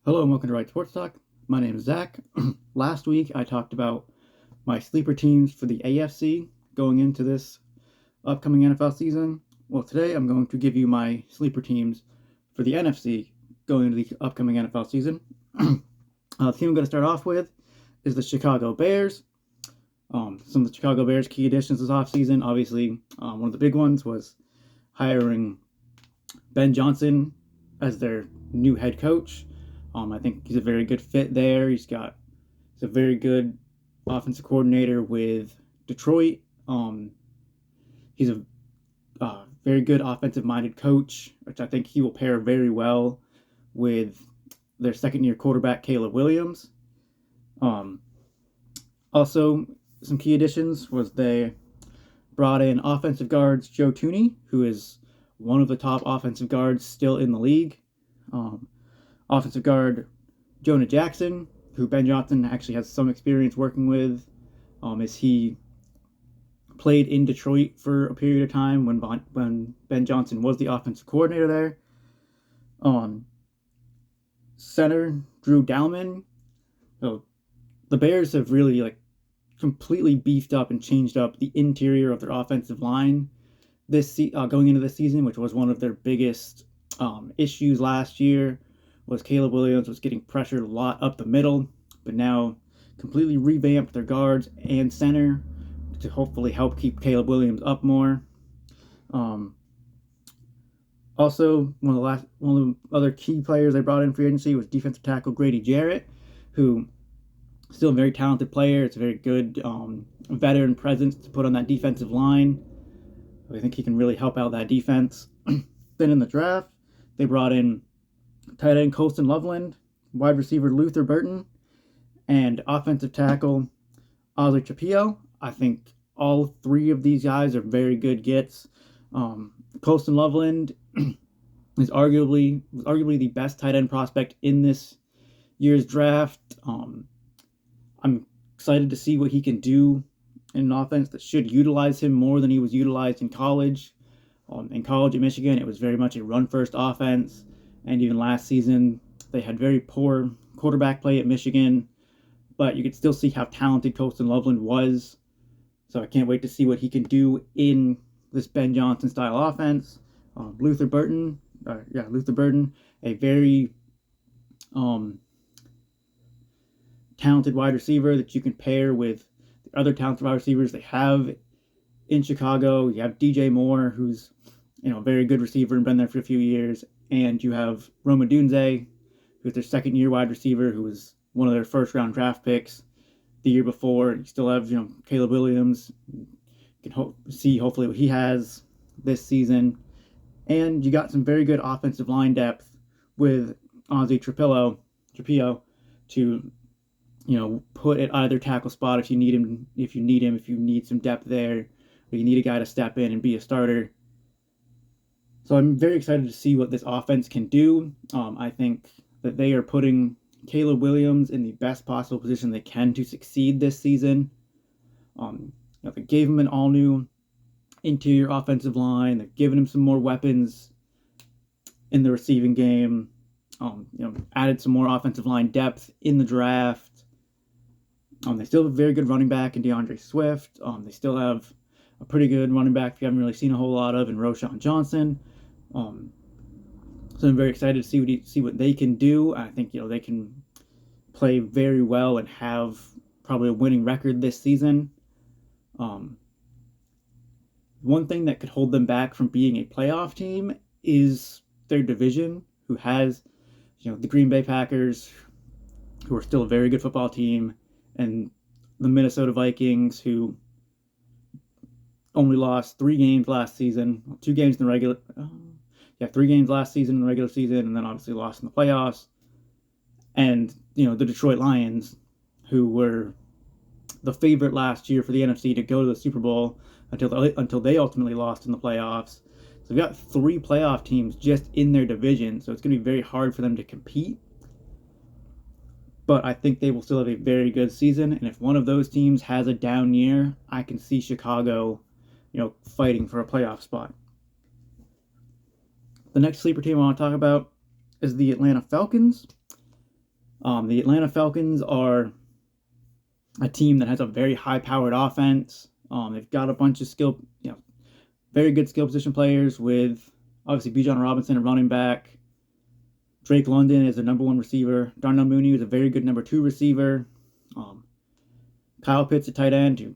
Hello and welcome to Right Sports Talk. My name is Zach. Last week I talked about my sleeper teams for the AFC going into this upcoming NFL season. Well, today I'm going to give you my sleeper teams for the NFC going into the upcoming NFL season. The team I'm going to start off with is the Chicago Bears. Some of the Chicago Bears' key additions this offseason, obviously, one of the big ones was hiring Ben Johnson as their new head coach. I think he's a very good fit there. He's a very good offensive coordinator with Detroit. He's a very good offensive-minded coach, which I think he will pair very well with their second-year quarterback, Caleb Williams. Also, some key additions was they brought in offensive guards Joe Thuney, who is one of the top offensive guards still in the league. Offensive guard Jonah Jackson, who Ben Johnson actually has some experience working with, as he played in Detroit for a period of time when Ben Johnson was the offensive coordinator there. Center Drew Dalman. So the Bears have really completely beefed up and changed up the interior of their offensive line going into this season, which was one of their biggest issues last year. Was Caleb Williams was getting pressured a lot up the middle, but now completely revamped their guards and center to hopefully help keep Caleb Williams up more. Also, one of the other key players they brought in free agency was defensive tackle Grady Jarrett, who is still a very talented player. It's a very good veteran presence to put on that defensive line. I think he can really help out that defense. Then in the draft, they brought in tight end Colston Loveland, wide receiver Luther Burton, and offensive tackle Ozzie Trapillo. I think all three of these guys are very good gets. Colston Loveland was arguably the best tight end prospect in this year's draft. I'm excited to see what he can do in an offense that should utilize him more than he was utilized in college. In college at Michigan, it was very much a run-first offense. And even last season, they had very poor quarterback play at Michigan, but you could still see how talented Colston Loveland was. So I can't wait to see what he can do in this Ben Johnson style offense. Luther Burton, a very talented wide receiver that you can pair with the other talented wide receivers they have in Chicago. You have DJ Moore, who's a very good receiver and been there for a few years. And you have Rome Odunze, who's their second-year wide receiver, who was one of their first-round draft picks the year before. You still have, Caleb Williams. You can see hopefully what he has this season. And you got some very good offensive line depth with Ozzie Trapillo to, put at either tackle spot if you need some depth there, or you need a guy to step in and be a starter. So I'm very excited to see what this offense can do. I think that they are putting Caleb Williams in the best possible position they can to succeed this season. They gave him an all-new interior offensive line. They've given him some more weapons in the receiving game. Added some more offensive line depth in the draft. They still have a very good running back in DeAndre Swift. They still have a pretty good running back you haven't really seen a whole lot of in Roschon Johnson. So I'm very excited to see what they can do. I think they can play very well and have probably a winning record this season. One thing that could hold them back from being a playoff team is their division, who has the Green Bay Packers, who are still a very good football team, and the Minnesota Vikings, who only lost 3 games last season, 2 games in the regular 3 games last season in the regular season, and then obviously lost in the playoffs. And the Detroit Lions, who were the favorite last year for the NFC to go to the Super Bowl until they ultimately lost in the playoffs. So we've got 3 playoff teams just in their division, so it's going to be very hard for them to compete. But I think they will still have a very good season, and if one of those teams has a down year, I can see Chicago, fighting for a playoff spot. The next sleeper team I want to talk about is the Atlanta Falcons. The Atlanta Falcons are a team that has a very high-powered offense. They've got a bunch of very good skill position players with obviously Bijan Robinson, a running back. Drake London is their number one receiver. Darnell Mooney is a very good number two receiver. Kyle Pitts, a tight end, who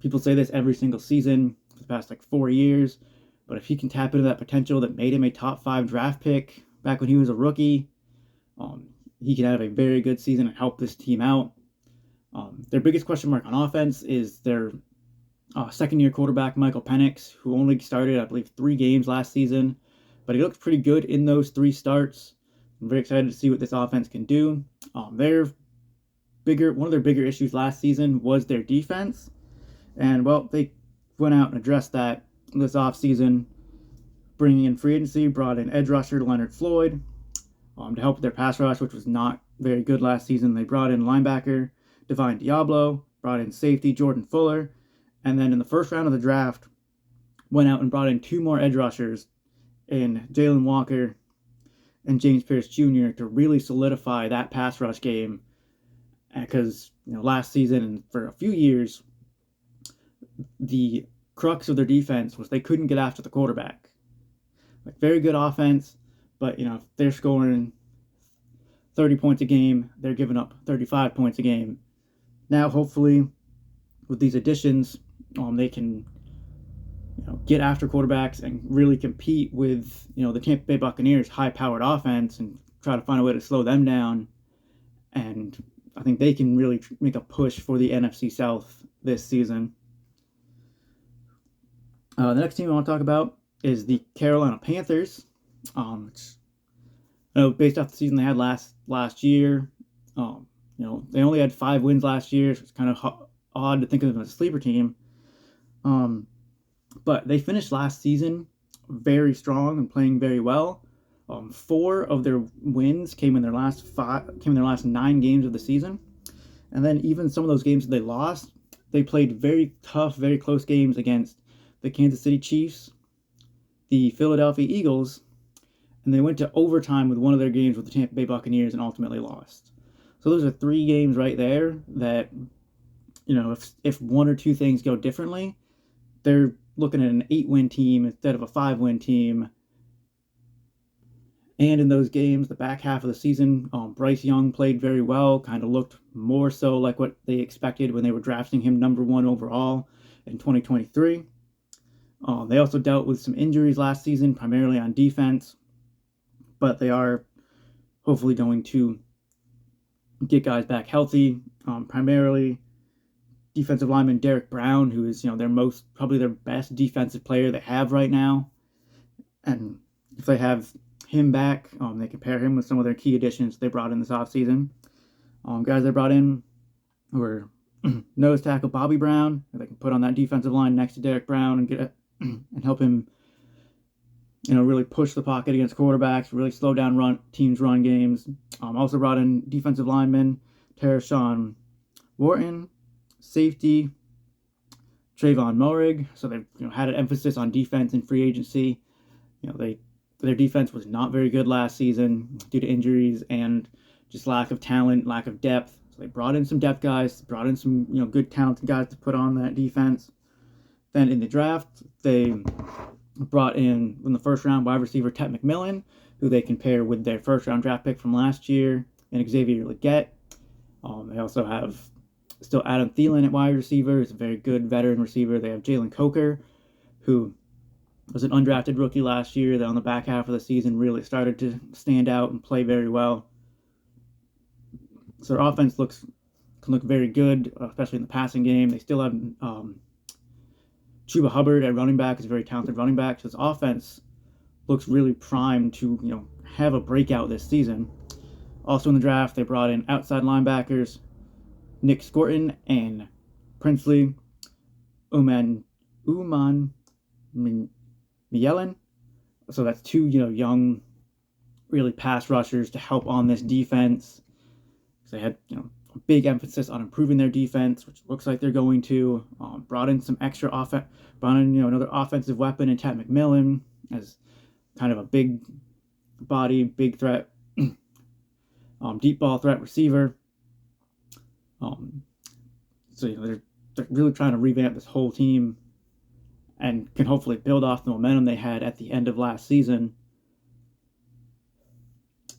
people say this every single season for the past 4 years. But if he can tap into that potential that made him a top 5 draft pick back when he was a rookie, he can have a very good season and help this team out. Their biggest question mark on offense is their second-year quarterback, Michael Penix, who only started, I believe, 3 games last season. But he looked pretty good in those 3 starts. I'm very excited to see what this offense can do. One of their bigger issues last season was their defense. And, well, they went out and addressed that this offseason, bringing in free agency, brought in edge rusher Leonard Floyd to help with their pass rush, which was not very good last season. They brought in linebacker Divine Diablo, brought in safety Jordan Fuller, and then in the first round of the draft, went out and brought in 2 more edge rushers in Jalen Walker and James Pierce Jr. to really solidify that pass rush game. Because last season and for a few years, the crux of their defense was they couldn't get after the quarterback. Very good offense, but if they're scoring 30 points a game, they're giving up 35 points a game. Now, hopefully, with these additions, they can get after quarterbacks and really compete with the Tampa Bay Buccaneers' high-powered offense and try to find a way to slow them down. And I think they can really make a push for the NFC South this season. The next team I want to talk about is the Carolina Panthers. Based off the season they had last year, they only had 5 wins last year, so it's kind of odd to think of them as a sleeper team. But they finished last season very strong and playing very well. 4 of their wins came in their last 9 games of the season, and then even some of those games that they lost, they played very tough, very close games against the Kansas City Chiefs, the Philadelphia Eagles, and they went to overtime with one of their games with the Tampa Bay Buccaneers and ultimately lost. So those are 3 games right there that, if 1 or 2 things go differently, they're looking at an 8-win team instead of a 5-win team. And in those games, the back half of the season, Bryce Young played very well, kind of looked more so like what they expected when they were drafting him number 1 overall in 2023. They also dealt with some injuries last season, primarily on defense, but they are hopefully going to get guys back healthy, primarily defensive lineman Derek Brown, who is probably their best defensive player they have right now. And if they have him back, they can pair him with some of their key additions they brought in this offseason. Guys they brought in were nose tackle Bobby Brown, who they can put on that defensive line next to Derek Brown and help him really push the pocket against quarterbacks, really slow down teams' run games. Also brought in defensive lineman Tershawn Wharton, safety Trayvon Moehrig. So they had an emphasis on defense and free agency. Their defense was not very good last season due to injuries and just lack of talent, lack of depth. So they brought in some depth guys, brought in some good talented guys to put on that defense. Then in the draft, they brought in the first round wide receiver Tet McMillan, who they can pair with their first round draft pick from last year, and Xavier Legette. They also have still Adam Thielen at wide receiver. He's a very good veteran receiver. They have Jalen Coker, who was an undrafted rookie last year that on the back half of the season really started to stand out and play very well. So their offense can look very good, especially in the passing game. They still have Chuba Hubbard at running back is a very talented running back. So this offense looks really primed to have a breakout this season. Also in the draft, they brought in outside linebackers Nick Scorton and Princely Uman Mielen. So that's 2 young, really pass rushers to help on this defense. So they had a big emphasis on improving their defense, which looks like they're going to. Brought in some extra offense. Brought in another offensive weapon in Tet McMillan as kind of a big body, big threat deep ball threat receiver. So they're really trying to revamp this whole team and can hopefully build off the momentum they had at the end of last season.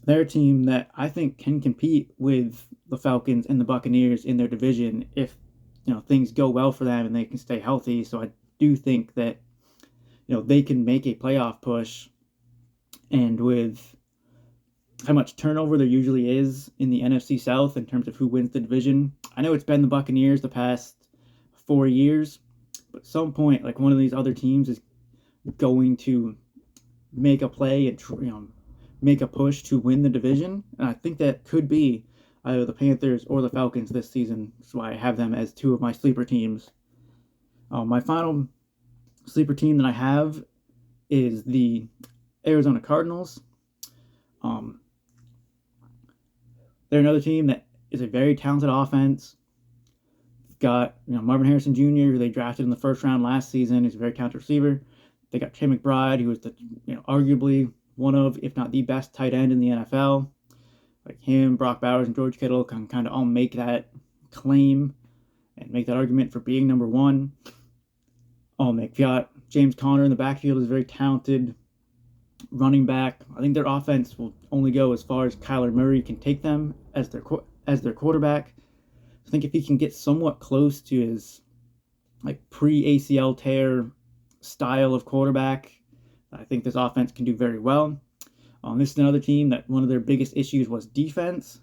They're a team that I think can compete with the Falcons and the Buccaneers in their division if things go well for them and they can stay healthy. So I do think that they can make a playoff push, and with how much turnover there usually is in the NFC South in terms of who wins the division. I know it's been the Buccaneers the past 4 years, but at some point, like, one of these other teams is going to make a play and make a push to win the division, and I think that could be either the Panthers or the Falcons this season. That's why I have them as two of my sleeper teams. My final sleeper team that I have is the Arizona Cardinals. They're another team that is a very talented offense. They've got Marvin Harrison Jr., who they drafted in the first round last season. He's a very talented receiver. They got Trey McBride, who is arguably one of, if not the best tight end in the NFL. Like him, Brock Bowers, and George Kittle can kind of all make that claim and make that argument for being number one. They've got James Conner in the backfield, is very talented running back. I think their offense will only go as far as Kyler Murray can take them as their quarterback. I think if he can get somewhat close to his pre-ACL tear style of quarterback, I think this offense can do very well. This is another team that one of their biggest issues was defense,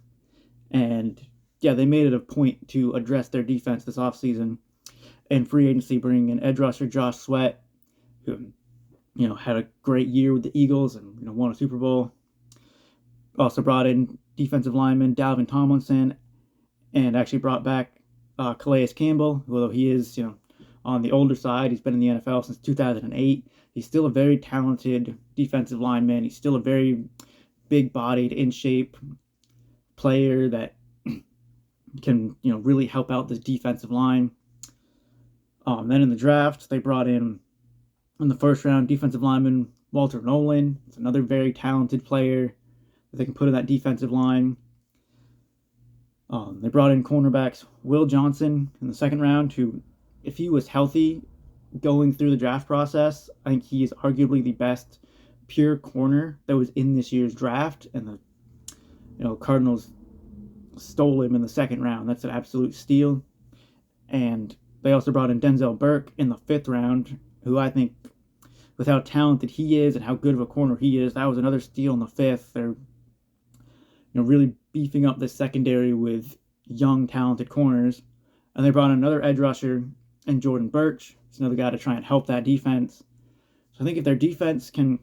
and they made it a point to address their defense this offseason and free agency, bringing in edge rusher Josh Sweat, who had a great year with the Eagles and won a Super Bowl. Also brought in defensive lineman Dalvin Tomlinson, and actually brought back Calais Campbell, although he is on the older side. He's been in the NFL since 2008. He's still a very talented defensive lineman. He's still a very big-bodied, in-shape player that can really help out this defensive line. Then in the draft, they brought in the first round defensive lineman Walter Nolan. It's another very talented player that they can put in that defensive line. They brought in cornerbacks Will Johnson in the second round, who, if he was healthy going through the draft process, I think he is arguably the best pure corner that was in this year's draft, and the Cardinals stole him in the second round. That's an absolute steal. And they also brought in Denzel Burke in the fifth round, who I think, with how talented he is and how good of a corner he is, that was another steal in the fifth. They're really beefing up the secondary with young, talented corners. And they brought in another edge rusher in Jordan Birch. He's another guy to try and help that defense. So I think if their defense can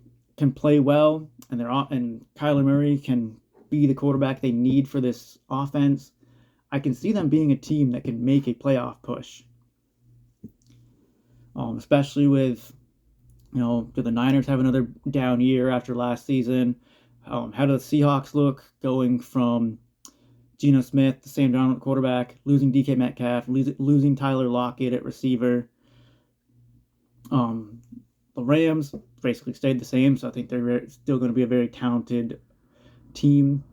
play well, and Kyler Murray can be the quarterback they need for this offense, I can see them being a team that can make a playoff push. Especially with, do the Niners have another down year after last season? How do the Seahawks look going from Geno Smith to Sam Darnold quarterback, losing DK Metcalf, losing Tyler Lockett at receiver? The Rams basically stayed the same, so I think they're still going to be a very talented team.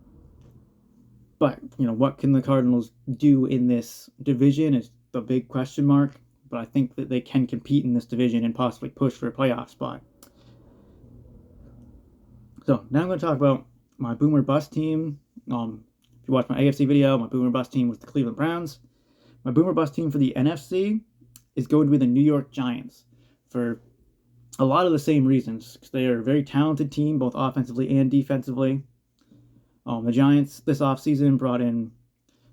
But, what can the Cardinals do in this division is the big question mark. But I think that they can compete in this division and possibly push for a playoff spot. So now I'm going to talk about my boomer bust team. If you watch my AFC video, my boomer bust team was the Cleveland Browns. My boomer bust team for the NFC is going to be the New York Giants for a lot of the same reasons. Because they are a very talented team, both offensively and defensively. The Giants this offseason brought in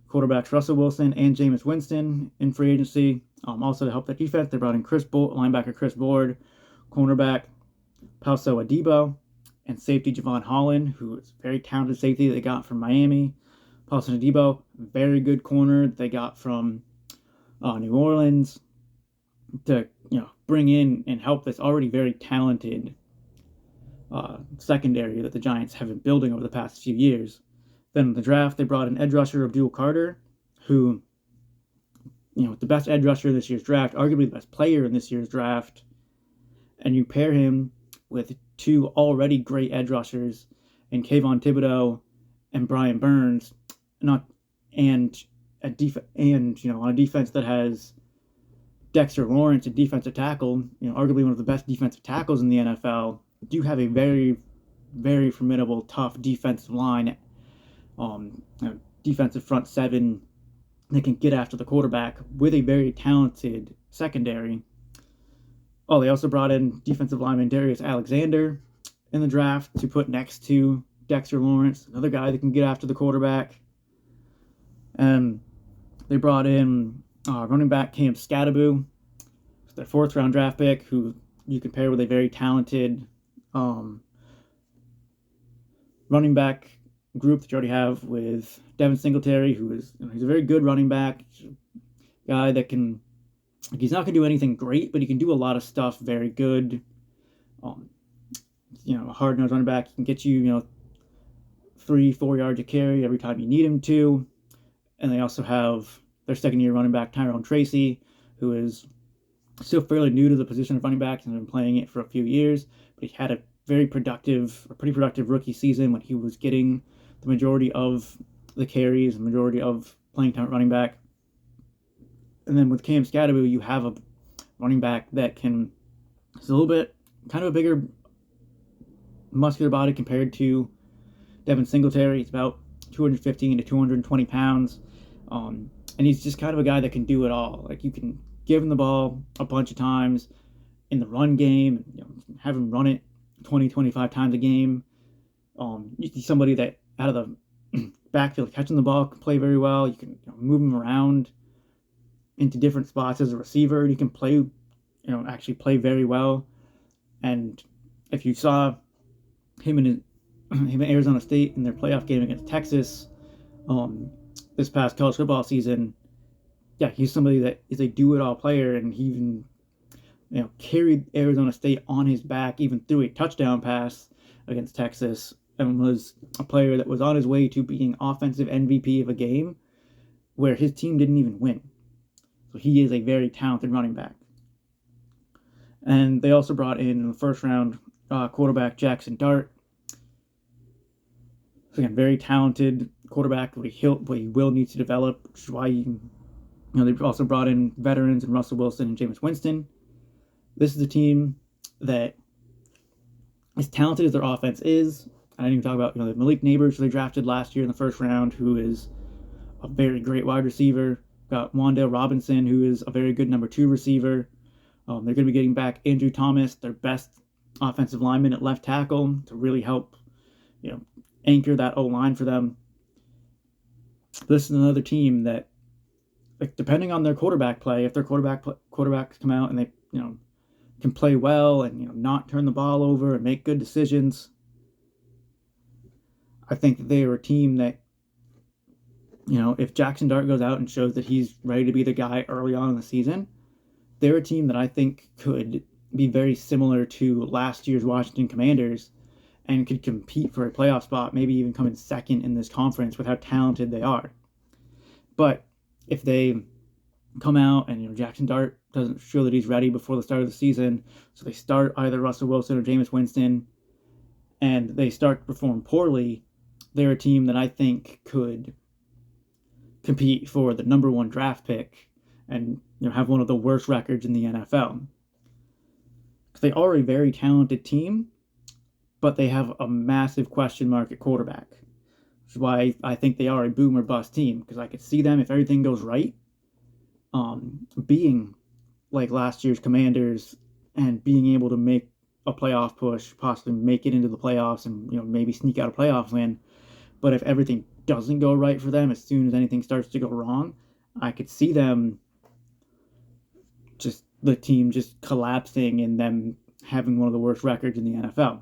quarterbacks Russell Wilson and Jameis Winston in free agency. Also to help their defense, they brought in linebacker Chris Board, cornerback Pauso Adebo, and safety Javon Holland, who is a very talented safety they got from Miami. Pauso Adebo, very good corner they got from New Orleans to bring in and help this already very talented secondary that the Giants have been building over the past few years. Then in the draft, they brought in edge rusher Abdul Carter, who, the best edge rusher in this year's draft, arguably the best player in this year's draft, and you pair him with two already great edge rushers in Kayvon Thibodeau and Brian Burns, not and on a defense that has Dexter Lawrence, a defensive tackle, arguably one of the best defensive tackles in the NFL, do have a very, very formidable, tough defensive line, defensive front seven that can get after the quarterback with a very talented secondary. Oh, they also brought in defensive lineman Darius Alexander in the draft to put next to Dexter Lawrence, another guy that can get after the quarterback. And they brought in running back Cam Scattaboo, their 4th-round draft pick, who you can pair with a very talented running back group that you already have with Devin Singletary, who is he's a very good running back, guy that can. He's not going to do anything great, but he can do a lot of stuff very good. A hard-nosed running back. He can get you, 3-4 yards of carry every time you need him to. And they also have their second-year running back, Tyrone Tracy, who is still fairly new to the position of running back and has been playing it for a few years. But he had a pretty productive rookie season when he was getting the majority of the carries, the majority of playing time at running back. And then with Cam Scattaboo, you have a running back that is a little bit, kind of a bigger, muscular body compared to Devin Singletary. He's about 215 to 220 pounds. And he's just kind of a guy that can do it all. Like, you can give him the ball a bunch of times in the run game, have him run it 20, 25 times a game. You see somebody that out of the backfield catching the ball can play very well. You can move him around into different spots as a receiver. He can play, actually play very well. And if you saw him in Arizona State in their playoff game against Texas this past college football season, yeah, he's somebody that is a do-it-all player, and he even carried Arizona State on his back, even threw a touchdown pass against Texas, and was a player that was on his way to being offensive MVP of a game where his team didn't even win. So he is a very talented running back. And they also brought in the 1st round quarterback Jackson Dart. So again, very talented quarterback, but he will need to develop, which is why they've also brought in veterans and Russell Wilson and Jameis Winston. This is a team that, as talented as their offense is, I didn't even talk about the Malik Neighbors, who they drafted last year in the 1st round, who is a very great wide receiver. Got Wan'Dale Robinson, who is a very good number 2 receiver. They're going to be getting back Andrew Thomas, their best offensive lineman at left tackle, to really help, anchor that O-line for them. This is another team that, depending on their quarterback play, if their quarterbacks come out and they, can play well and, not turn the ball over and make good decisions, I think that they are a team that, if Jackson Dart goes out and shows that he's ready to be the guy early on in the season, they're a team that I think could be very similar to last year's Washington Commanders and could compete for a playoff spot, maybe even come in second in this conference with how talented they are. But if they come out and, Jackson Dart doesn't show that he's ready before the start of the season, so they start either Russell Wilson or Jameis Winston, and they start to perform poorly, they're a team that I think could compete for the number 1 draft pick and have one of the worst records in the NFL. Because they are a very talented team, but they have a massive question mark at quarterback. Which is why I think they are a boom or bust team, because I could see them, if everything goes right, being like last year's Commanders and being able to make a playoff push, possibly make it into the playoffs and maybe sneak out a playoff win. But if everything doesn't go right for them, as soon as anything starts to go wrong, I could see them the team just collapsing and them having one of the worst records in the NFL.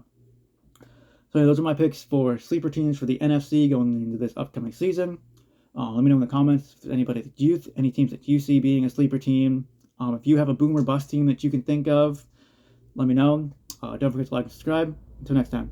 So those are my picks for sleeper teams for the NFC going into this upcoming season. Let me know in the comments if any teams that you see being a sleeper team. If you have a boom or bust team that you can think of, let me know. Don't forget to like and subscribe. Until next time.